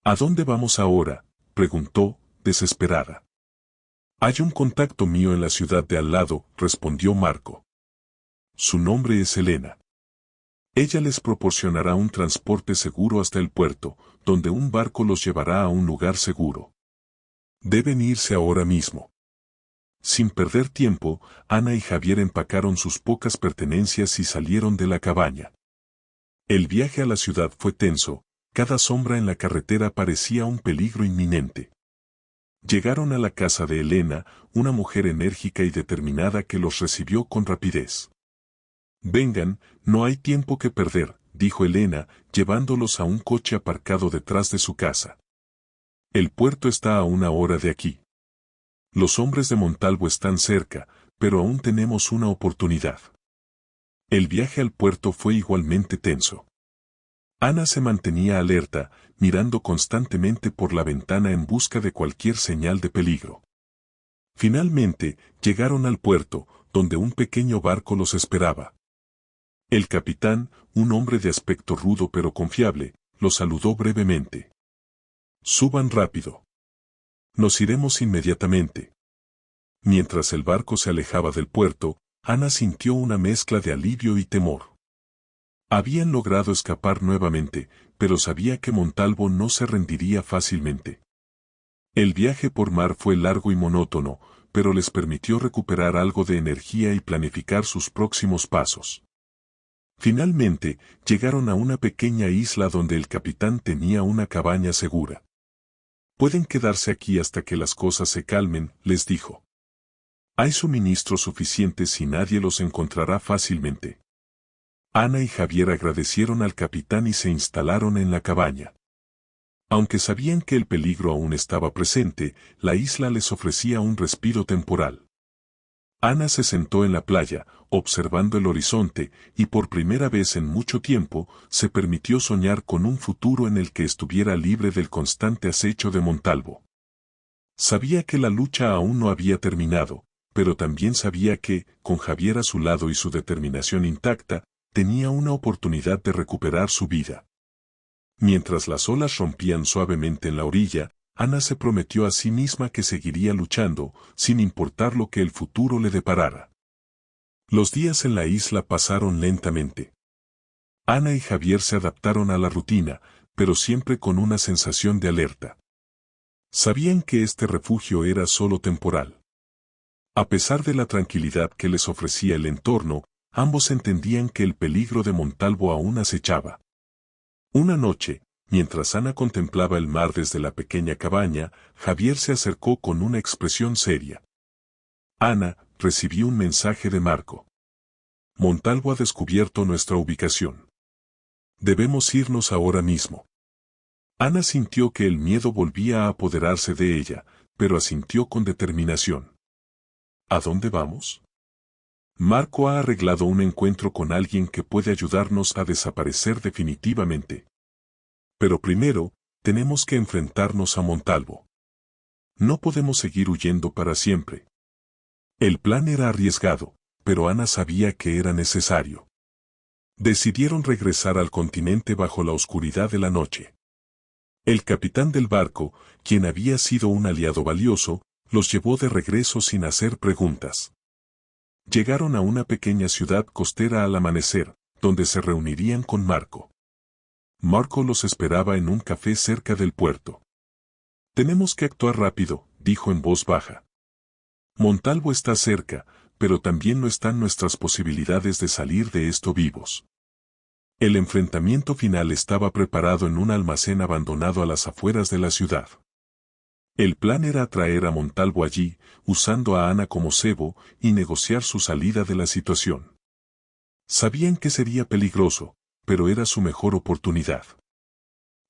¿A dónde vamos ahora?, preguntó, desesperada. Hay un contacto mío en la ciudad de al lado, respondió Marco. Su nombre es Elena. Ella les proporcionará un transporte seguro hasta el puerto, donde un barco los llevará a un lugar seguro. Deben irse ahora mismo. Sin perder tiempo, Ana y Javier empacaron sus pocas pertenencias y salieron de la cabaña. El viaje a la ciudad fue tenso, cada sombra en la carretera parecía un peligro inminente. Llegaron a la casa de Elena, una mujer enérgica y determinada que los recibió con rapidez. Vengan, no hay tiempo que perder, dijo Elena, llevándolos a un coche aparcado detrás de su casa. El puerto está a 1 hora de aquí. Los hombres de Montalvo están cerca, pero aún tenemos una oportunidad. El viaje al puerto fue igualmente tenso. Ana se mantenía alerta, mirando constantemente por la ventana en busca de cualquier señal de peligro. Finalmente, llegaron al puerto, donde un pequeño barco los esperaba. El capitán, un hombre de aspecto rudo pero confiable, los saludó brevemente. «Suban rápido. Nos iremos inmediatamente». Mientras el barco se alejaba del puerto, Ana sintió una mezcla de alivio y temor. Habían logrado escapar nuevamente, pero sabía que Montalvo no se rendiría fácilmente. El viaje por mar fue largo y monótono, pero les permitió recuperar algo de energía y planificar sus próximos pasos. Finalmente, llegaron a una pequeña isla donde el capitán tenía una cabaña segura. «Pueden quedarse aquí hasta que las cosas se calmen», les dijo. «Hay suministros suficientes y nadie los encontrará fácilmente». Ana y Javier agradecieron al capitán y se instalaron en la cabaña. Aunque sabían que el peligro aún estaba presente, la isla les ofrecía un respiro temporal. Ana se sentó en la playa, observando el horizonte, y por primera vez en mucho tiempo, se permitió soñar con un futuro en el que estuviera libre del constante acecho de Montalvo. Sabía que la lucha aún no había terminado, pero también sabía que, con Javier a su lado y su determinación intacta, tenía una oportunidad de recuperar su vida. Mientras las olas rompían suavemente en la orilla, Ana se prometió a sí misma que seguiría luchando, sin importar lo que el futuro le deparara. Los días en la isla pasaron lentamente. Ana y Javier se adaptaron a la rutina, pero siempre con una sensación de alerta. Sabían que este refugio era solo temporal. A pesar de la tranquilidad que les ofrecía el entorno, ambos entendían que el peligro de Montalvo aún acechaba. Una noche, mientras Ana contemplaba el mar desde la pequeña cabaña, Javier se acercó con una expresión seria. «Ana, recibí un mensaje de Marco. Montalvo ha descubierto nuestra ubicación. Debemos irnos ahora mismo». Ana sintió que el miedo volvía a apoderarse de ella, pero asintió con determinación. «¿A dónde vamos?» «Marco ha arreglado un encuentro con alguien que puede ayudarnos a desaparecer definitivamente. Pero primero, tenemos que enfrentarnos a Montalvo. No podemos seguir huyendo para siempre». El plan era arriesgado, pero Ana sabía que era necesario. Decidieron regresar al continente bajo la oscuridad de la noche. El capitán del barco, quien había sido un aliado valioso, los llevó de regreso sin hacer preguntas. Llegaron a una pequeña ciudad costera al amanecer, donde se reunirían con Marco. Marco los esperaba en un café cerca del puerto. «Tenemos que actuar rápido», dijo en voz baja. «Montalvo está cerca, pero también no están nuestras posibilidades de salir de esto vivos». El enfrentamiento final estaba preparado en un almacén abandonado a las afueras de la ciudad. El plan era atraer a Montalvo allí, usando a Ana como cebo, y negociar su salida de la situación. Sabían que sería peligroso, pero era su mejor oportunidad.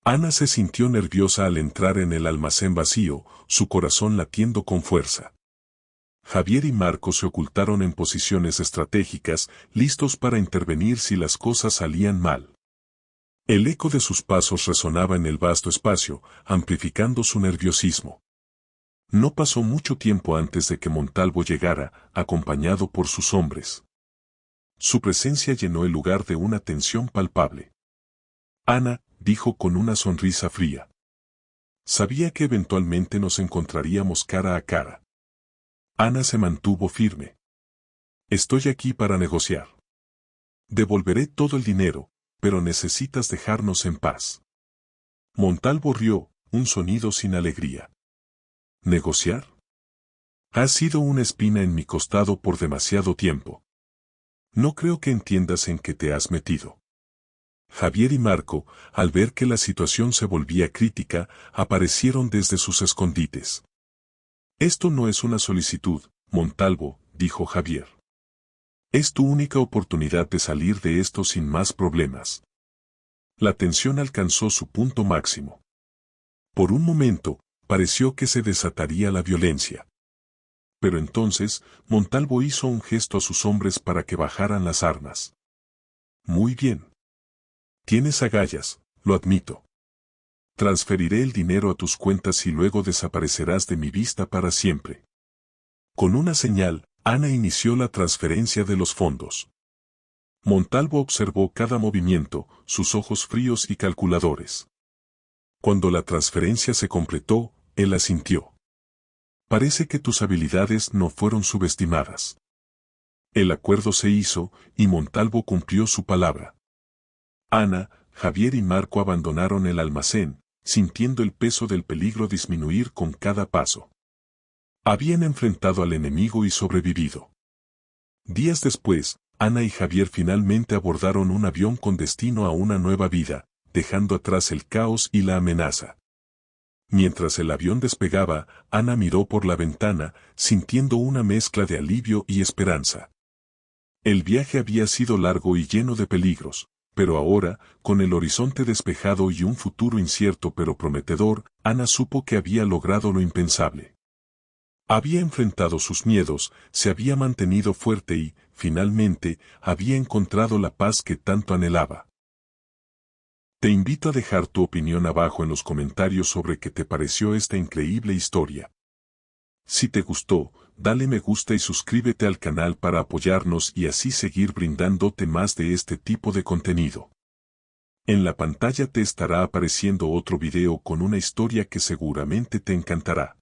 Ana se sintió nerviosa al entrar en el almacén vacío, su corazón latiendo con fuerza. Javier y Marco se ocultaron en posiciones estratégicas, listos para intervenir si las cosas salían mal. El eco de sus pasos resonaba en el vasto espacio, amplificando su nerviosismo. No pasó mucho tiempo antes de que Montalvo llegara, acompañado por sus hombres. Su presencia llenó el lugar de una tensión palpable. «Ana», dijo con una sonrisa fría. «Sabía que eventualmente nos encontraríamos cara a cara». Ana se mantuvo firme. «Estoy aquí para negociar. Devolveré todo el dinero, pero necesitas dejarnos en paz». Montalvo rió, un sonido sin alegría. «¿Negociar? Has sido una espina en mi costado por demasiado tiempo. No creo que entiendas en qué te has metido». Javier y Marco, al ver que la situación se volvía crítica, aparecieron desde sus escondites. «Esto no es una solicitud, Montalvo», dijo Javier. «Es tu única oportunidad de salir de esto sin más problemas». La tensión alcanzó su punto máximo. Por un momento, pareció que se desataría la violencia. Pero entonces, Montalvo hizo un gesto a sus hombres para que bajaran las armas. «Muy bien. Tienes agallas, lo admito. Transferiré el dinero a tus cuentas y luego desaparecerás de mi vista para siempre. Con una señal, Ana inició la transferencia de los fondos. Montalvo observó cada movimiento, sus ojos fríos y calculadores. Cuando la transferencia se completó, él asintió. Parece que tus habilidades no fueron subestimadas. El acuerdo se hizo, y Montalvo cumplió su palabra. Ana, Javier y Marco abandonaron el almacén, sintiendo el peso del peligro disminuir con cada paso. Habían enfrentado al enemigo y sobrevivido. Días después, Ana y Javier finalmente abordaron un avión con destino a una nueva vida, dejando atrás el caos y la amenaza. Mientras el avión despegaba, Ana miró por la ventana, sintiendo una mezcla de alivio y esperanza. El viaje había sido largo y lleno de peligros, pero ahora, con el horizonte despejado y un futuro incierto pero prometedor, Ana supo que había logrado lo impensable. Había enfrentado sus miedos, se había mantenido fuerte y, finalmente, había encontrado la paz que tanto anhelaba. Te invito a dejar tu opinión abajo en los comentarios sobre qué te pareció esta increíble historia. Si te gustó, dale me gusta y suscríbete al canal para apoyarnos y así seguir brindándote más de este tipo de contenido. En la pantalla te estará apareciendo otro video con una historia que seguramente te encantará.